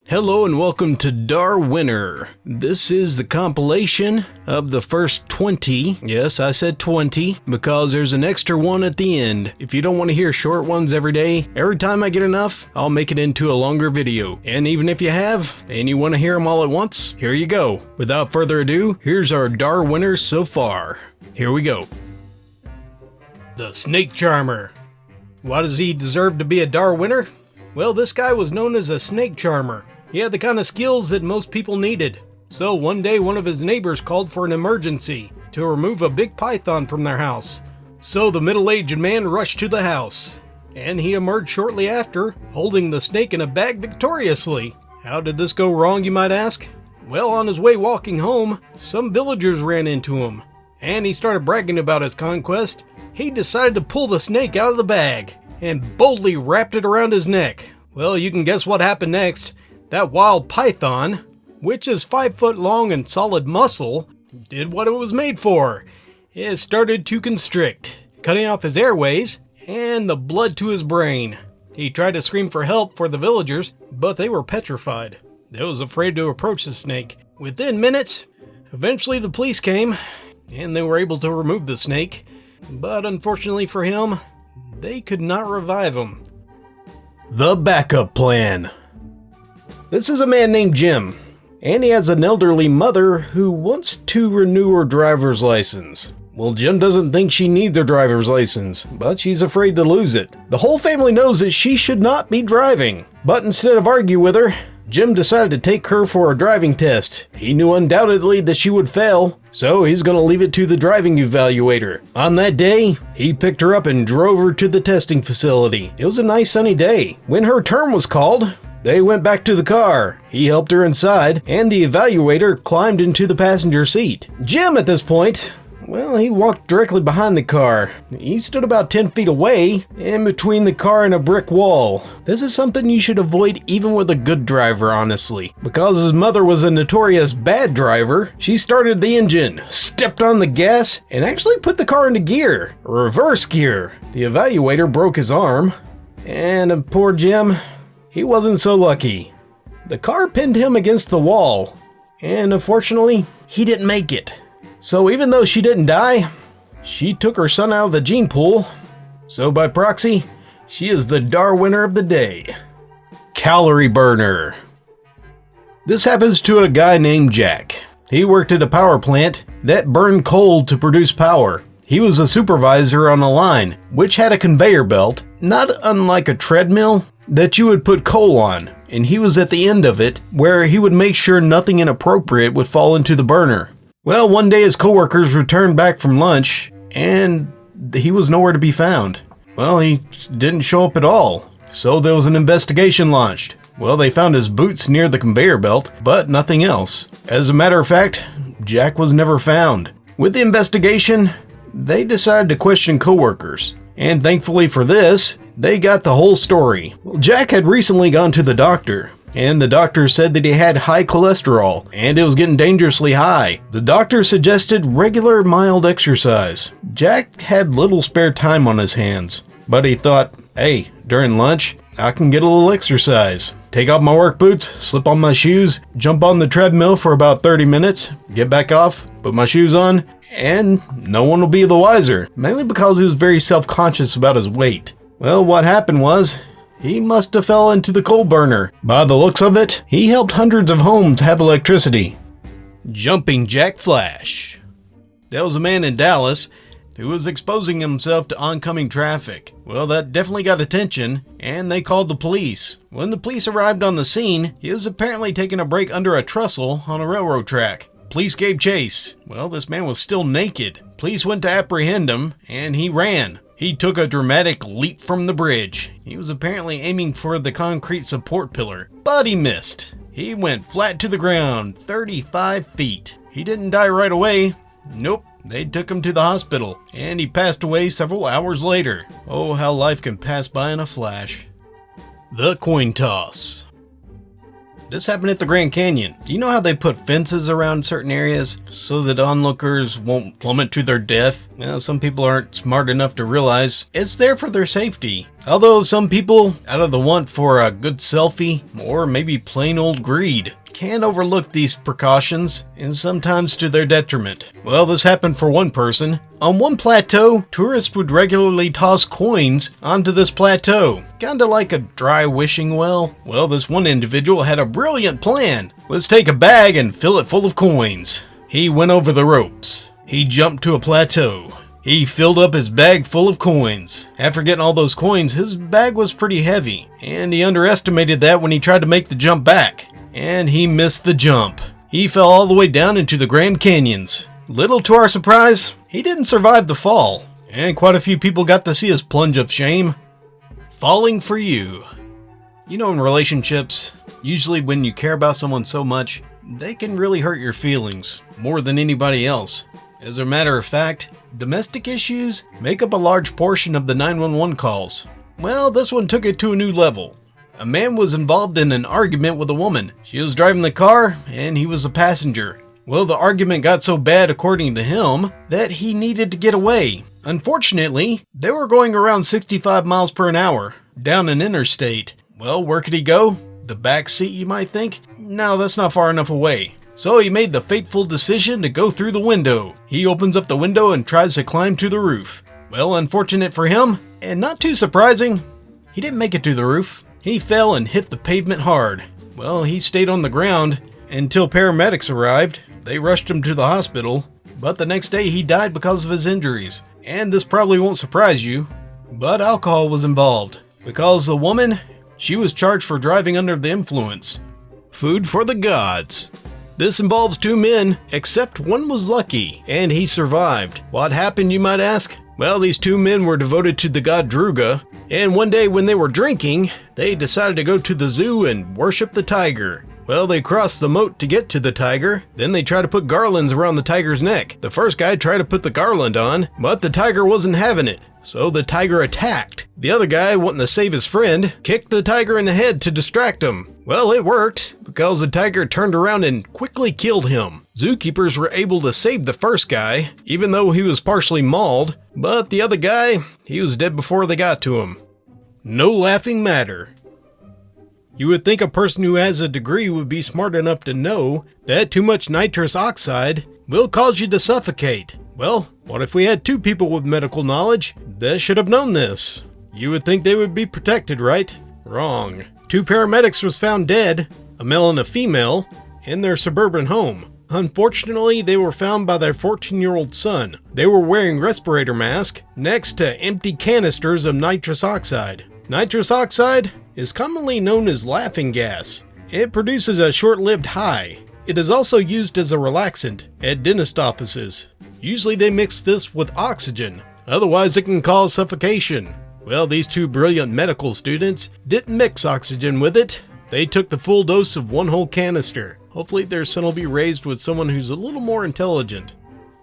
Hello and welcome to Darwinner. This is the compilation of the first 20. Yes, I said 20 because there's an extra one at the end. If you don't want to hear short ones every day, every time I get enough, I'll make it into a longer video. And even if you have, and you want to hear them all at once, here you go. Without further ado, here's our Darwinners so far. Here we go. The Snake Charmer. Why does he deserve to be a Darwinner? Well, this guy was known as a snake charmer. He had the kind of skills that most people needed. So one day one of his neighbors called for an emergency to remove a big python from their house. So the middle-aged man rushed to the house, and he emerged shortly after, holding the snake in a bag victoriously. How did this go wrong, you might ask? Well, on his way walking home, some villagers ran into him, and he started bragging about his conquest. He decided to pull the snake out of the bag and boldly wrapped it around his neck. Well, you can guess what happened next. That wild python, which is 5 foot long and solid muscle, did what it was made for. It started to constrict, cutting off his airways and the blood to his brain. He tried to scream for help for the villagers, but they were petrified. They was afraid to approach the snake. Within minutes, eventually the police came, and they were able to remove the snake. But unfortunately for him, they could not revive him. The backup plan. This is a man named Jim, and he has an elderly mother who wants to renew her driver's license. Well, Jim doesn't think she needs her driver's license, but she's afraid to lose it. The whole family knows that she should not be driving, but instead of argue with her, Jim decided to take her for a driving test. He knew undoubtedly that she would fail, so he's going to leave it to the driving evaluator. On that day, he picked her up and drove her to the testing facility. It was a nice sunny day. When her turn was called, they went back to the car. He helped her inside, and the evaluator climbed into the passenger seat. Jim, at this point, well, he walked directly behind the car. He stood about 10 feet away, in between the car and a brick wall. This is something you should avoid even with a good driver, honestly. Because his mother was a notorious bad driver, she started the engine, stepped on the gas, and actually put the car into gear. Reverse gear. The evaluator broke his arm, and poor Jim, he wasn't so lucky. The car pinned him against the wall, and unfortunately, he didn't make it. So even though she didn't die, she took her son out of the gene pool. So by proxy, she is the Darwinner of the day. Calorie Burner. This happens to a guy named Jack. He worked at a power plant that burned coal to produce power. He was a supervisor on a line, which had a conveyor belt, not unlike a treadmill, that you would put coal on, and he was at the end of it, where he would make sure nothing inappropriate would fall into the burner. Well, one day his coworkers returned back from lunch, and he was nowhere to be found. Well, he didn't show up at all, so there was an investigation launched. Well, they found his boots near the conveyor belt, but nothing else. As a matter of fact, Jack was never found. With the investigation, they decided to question coworkers, and thankfully for this, they got the whole story. Well, Jack had recently gone to the doctor, and the doctor said that he had high cholesterol, and it was getting dangerously high. The doctor suggested regular mild exercise. Jack had little spare time on his hands, but he thought, hey, during lunch, I can get a little exercise. Take off my work boots, slip on my shoes, jump on the treadmill for about 30 minutes, get back off, put my shoes on, and no one will be the wiser, mainly because he was very self-conscious about his weight. Well, what happened was, he must have fell into the coal burner. By the looks of it, he helped hundreds of homes have electricity. Jumping Jack Flash. There was a man in Dallas who was exposing himself to oncoming traffic. Well, that definitely got attention, and they called the police. When the police arrived on the scene, he was apparently taking a break under a trestle on a railroad track. Police gave chase. Well, this man was still naked. Police went to apprehend him, and he ran. He took a dramatic leap from the bridge. He was apparently aiming for the concrete support pillar, but he missed. He went flat to the ground, 35 feet. He didn't die right away. Nope, they took him to the hospital, and he passed away several hours later. Oh, how life can pass by in a flash. The coin toss. This happened at the Grand Canyon. Do you know how they put fences around certain areas so that onlookers won't plummet to their death? Well, some people aren't smart enough to realize it's there for their safety. Although some people, out of the want for a good selfie, or maybe plain old greed, can overlook these precautions, and sometimes to their detriment. Well, this happened for one person. On one plateau, tourists would regularly toss coins onto this plateau, kinda like a dry wishing well. Well, this one individual had a brilliant plan. Let's take a bag and fill it full of coins. He went over the ropes. He jumped to a plateau. He filled up his bag full of coins. After getting all those coins, his bag was pretty heavy, and he underestimated that when he tried to make the jump back. And he missed the jump. He fell all the way down into the Grand Canyons. Little to our surprise, he didn't survive the fall, and quite a few people got to see his plunge of shame. Falling for you. You know, in relationships, usually when you care about someone so much, they can really hurt your feelings more than anybody else. As a matter of fact, domestic issues make up a large portion of the 911 calls. Well, this one took it to a new level. A man was involved in an argument with a woman. She was driving the car, and he was a passenger. Well, the argument got so bad, according to him, that he needed to get away. Unfortunately, they were going around 65 miles per hour, down an interstate. Well, where could he go? The back seat, you might think? No, that's not far enough away. So he made the fateful decision to go through the window. He opens up the window and tries to climb to the roof. Well, unfortunate for him, and not too surprising, he didn't make it to the roof. He fell and hit the pavement hard. Well, he stayed on the ground until paramedics arrived. They rushed him to the hospital, but the next day he died because of his injuries. And this probably won't surprise you, but alcohol was involved, because the woman, she was charged for driving under the influence. Food for the gods. This involves two men, except one was lucky, and he survived. What happened, you might ask? Well, these two men were devoted to the god Druga, and one day when they were drinking, they decided to go to the zoo and worship the tiger. Well, they crossed the moat to get to the tiger, then they tried to put garlands around the tiger's neck. The first guy tried to put the garland on, but the tiger wasn't having it, so the tiger attacked. The other guy, wanting to save his friend, kicked the tiger in the head to distract him. Well, it worked, because the tiger turned around and quickly killed him. Zookeepers were able to save the first guy, even though he was partially mauled, but the other guy, he was dead before they got to him. No laughing matter. You would think a person who has a degree would be smart enough to know that too much nitrous oxide will cause you to suffocate. Well, what if we had two people with medical knowledge that should have known this? You would think they would be protected, right? Wrong. Two paramedics was found dead, a male and a female, in their suburban home. Unfortunately, they were found by their 14-year-old son. They were wearing respirator masks next to empty canisters of nitrous oxide. Nitrous oxide is commonly known as laughing gas. It produces a short-lived high. It is also used as a relaxant at dentist offices. Usually they mix this with oxygen, otherwise it can cause suffocation. Well, these two brilliant medical students didn't mix oxygen with it. They took the full dose of one whole canister. Hopefully their son will be raised with someone who's a little more intelligent.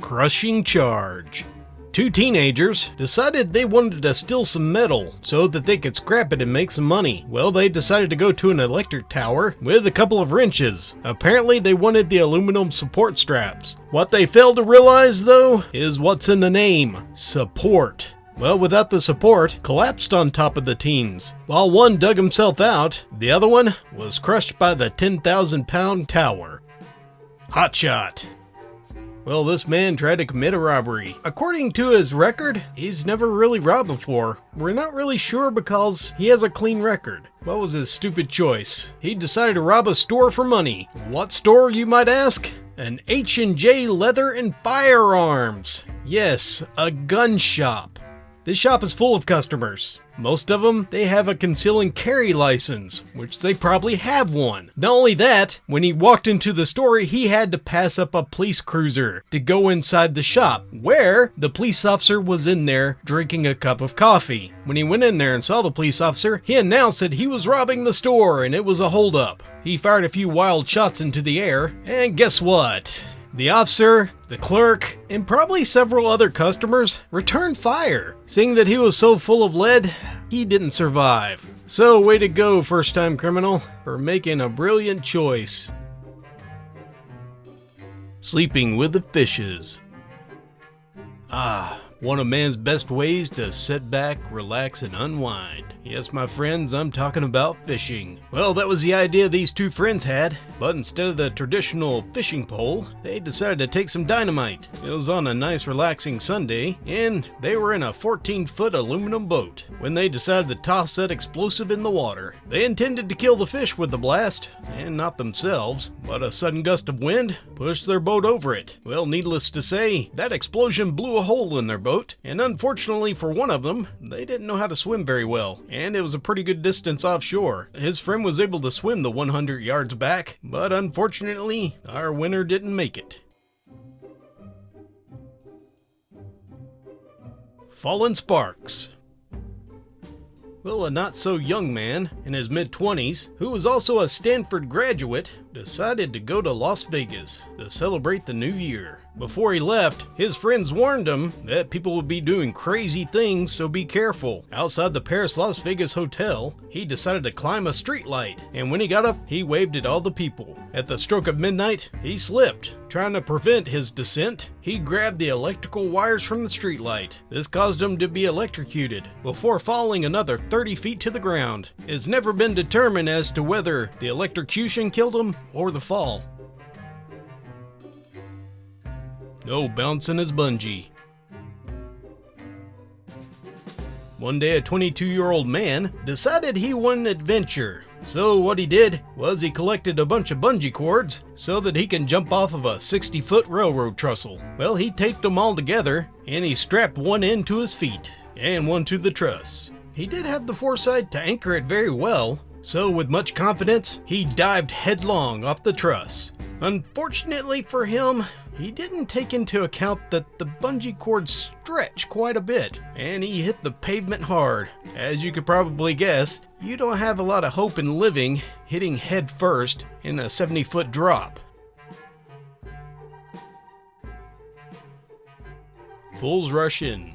Crushing charge. Two teenagers decided they wanted to steal some metal so that they could scrap it and make some money. Well, they decided to go to an electric tower with a couple of wrenches. Apparently they wanted the aluminum support straps. What they failed to realize, though, is what's in the name: support. Well, without the support, collapsed on top of the teens. While one dug himself out, the other one was crushed by the 10,000-pound tower. Hotshot. Well, this man tried to commit a robbery. According to his record, he's never really robbed before. We're not really sure because he has a clean record. What was his stupid choice? He decided to rob a store for money. What store, you might ask? An H&J Leather and Firearms. Yes, a gun shop. This shop is full of customers. Most of them, they have a conceal and carry license, which they probably have one. Not only that, when he walked into the store, he had to pass up a police cruiser to go inside the shop, where the police officer was in there drinking a cup of coffee. When he went in there and saw the police officer, he announced that he was robbing the store and it was a holdup. He fired a few wild shots into the air, and guess what? The officer, the clerk, and probably several other customers returned fire, seeing that he was so full of lead, he didn't survive. So way to go, first-time criminal, for making a brilliant choice. Sleeping with the fishes. One of man's best ways to sit back, relax, and unwind. Yes, my friends, I'm talking about fishing. Well, that was the idea these two friends had, but instead of the traditional fishing pole, they decided to take some dynamite. It was on a nice relaxing Sunday, and they were in a 14-foot aluminum boat when they decided to toss that explosive in the water. They intended to kill the fish with the blast, and not themselves, but a sudden gust of wind pushed their boat over it. Well, needless to say, that explosion blew a hole in their boat, and unfortunately for one of them, they didn't know how to swim very well, and it was a pretty good distance offshore. His friend was able to swim the 100 yards back, but unfortunately, our winner didn't make it. Fallin Sparks. Well, a not-so-young man in his mid-20s, who was also a Stanford graduate, decided to go to Las Vegas to celebrate the new year. Before he left, his friends warned him that people would be doing crazy things, so be careful. Outside the Paris Las Vegas hotel, he decided to climb a streetlight, and when he got up, he waved at all the people. At the stroke of midnight, he slipped. Trying to prevent his descent, he grabbed the electrical wires from the streetlight. This caused him to be electrocuted before falling another 30 feet to the ground. It's never been determined as to whether the electrocution killed him or the fall. No bouncing his bungee. One day a 22-year-old man decided he wanted an adventure. So what he did was he collected a bunch of bungee cords so that he can jump off of a 60-foot railroad trestle. Well, he taped them all together and he strapped one end to his feet and one to the truss. He did have the foresight to anchor it very well, so with much confidence, he dived headlong off the truss. Unfortunately for him, he didn't take into account that the bungee cord stretched quite a bit, and he hit the pavement hard. As you could probably guess, you don't have a lot of hope in living hitting head first in a 70-foot drop. Fools rush in.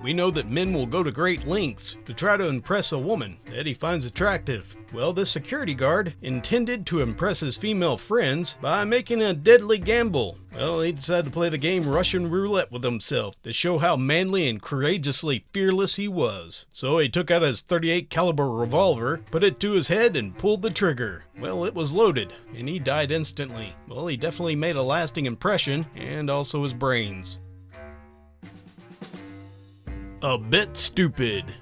We know that men will go to great lengths to try to impress a woman that he finds attractive. Well, this security guard intended to impress his female friends by making a deadly gamble. Well, he decided to play the game Russian roulette with himself to show how manly and courageously fearless he was. So he took out his .38 caliber revolver, put it to his head, and pulled the trigger. Well, it was loaded, and he died instantly. Well, he definitely made a lasting impression, and also his brains. A bit stupid.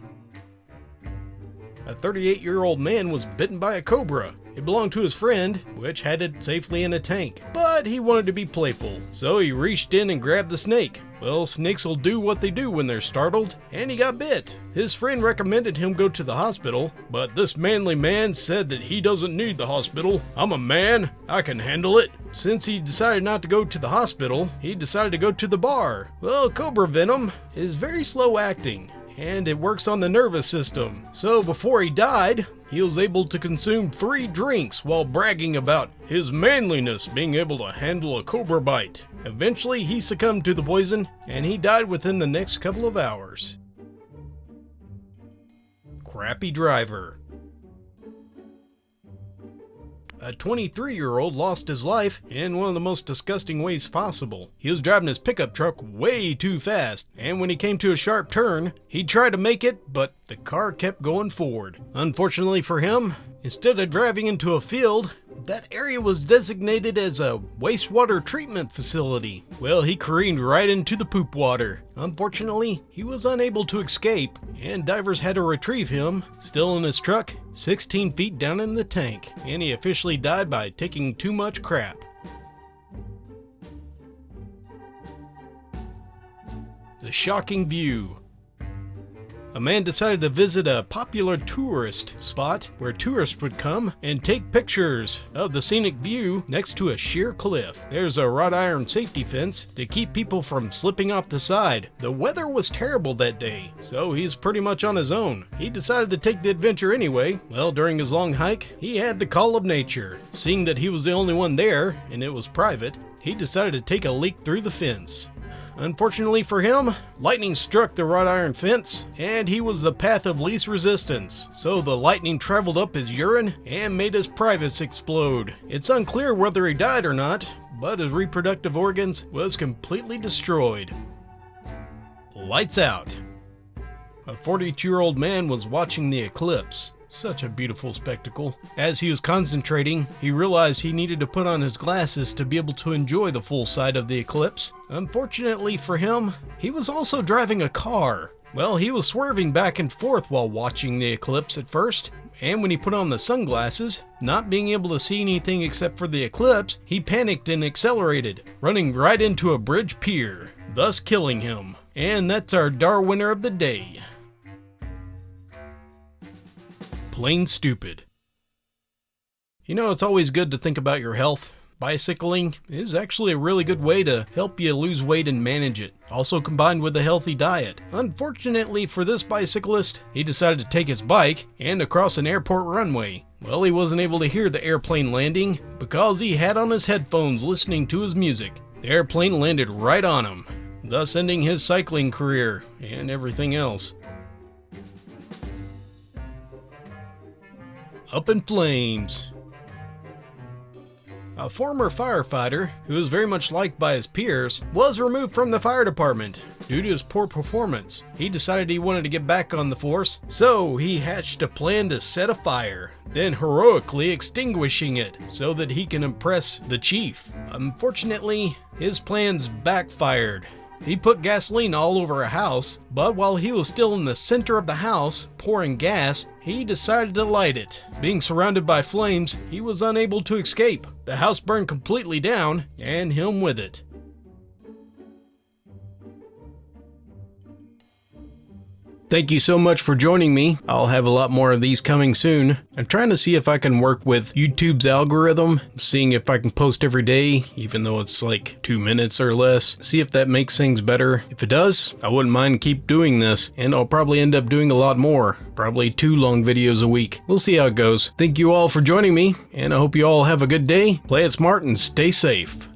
A 38-year-old man was bitten by a cobra. It belonged to his friend, which had it safely in a tank. But he wanted to be playful, so he reached in and grabbed the snake. Well, snakes will do what they do when they're startled, and he got bit. His friend recommended him go to the hospital, but this manly man said that he doesn't need the hospital. I'm a man, I can handle it. Since he decided not to go to the hospital, he decided to go to the bar. Well, cobra venom is very slow acting, and it works on the nervous system. So before he died, he was able to consume 3 drinks while bragging about his manliness being able to handle a cobra bite. Eventually, he succumbed to the poison, and he died within the next couple of hours. Crappy driver. A 23-year-old lost his life in one of the most disgusting ways possible. He was driving his pickup truck way too fast, and when he came to a sharp turn, he tried to make it, but the car kept going forward. Unfortunately for him, instead of driving into a field, that area was designated as a wastewater treatment facility. Well, he careened right into the poop water. Unfortunately, he was unable to escape, and divers had to retrieve him, still in his truck, 16 feet down in the tank, and he officially died by taking too much crap. The shocking view. A man decided to visit a popular tourist spot where tourists would come and take pictures of the scenic view next to a sheer cliff. There's a wrought iron safety fence to keep people from slipping off the side. The weather was terrible that day, so he's pretty much on his own. He decided to take the adventure anyway. Well, during his long hike, he had the call of nature. Seeing that he was the only one there, and it was private, he decided to take a leak through the fence. Unfortunately for him, lightning struck the wrought iron fence, and he was the path of least resistance, so the lightning traveled up his urine and made his privates explode. It's unclear whether he died or not, but his reproductive organs was completely destroyed. Lights out. A 42-year-old man was watching the eclipse. Such a beautiful spectacle. As he was concentrating, he realized he needed to put on his glasses to be able to enjoy the full sight of the eclipse. Unfortunately for him, he was also driving a car. Well, he was swerving back and forth while watching the eclipse at first, and when he put on the sunglasses, not being able to see anything except for the eclipse, he panicked and accelerated, running right into a bridge pier, thus killing him. And that's our Darwinner of the day. Plain stupid. You know, it's always good to think about your health. Bicycling is actually a really good way to help you lose weight and manage it, also combined with a healthy diet. Unfortunately for this bicyclist, he decided to take his bike and across an airport runway. Well, he wasn't able to hear the airplane landing because he had on his headphones listening to his music. The airplane landed right on him, thus ending his cycling career and everything else. Up in flames. A former firefighter, who was very much liked by his peers, was removed from the fire department due to his poor performance. He decided he wanted to get back on the force, so he hatched a plan to set a fire, then heroically extinguishing it so that he can impress the chief. Unfortunately, his plans backfired. He put gasoline all over a house, but while he was still in the center of the house, pouring gas, he decided to light it. Being surrounded by flames, he was unable to escape. The house burned completely down, and him with it. Thank you so much for joining me. I'll have a lot more of these coming soon. I'm trying to see if I can work with YouTube's algorithm, seeing if I can post every day, even though it's like 2 minutes or less. See if that makes things better. If it does, I wouldn't mind keep doing this, and I'll probably end up doing a lot more. Probably 2 long videos a week. We'll see how it goes. Thank you all for joining me, and I hope you all have a good day. Play it smart and stay safe.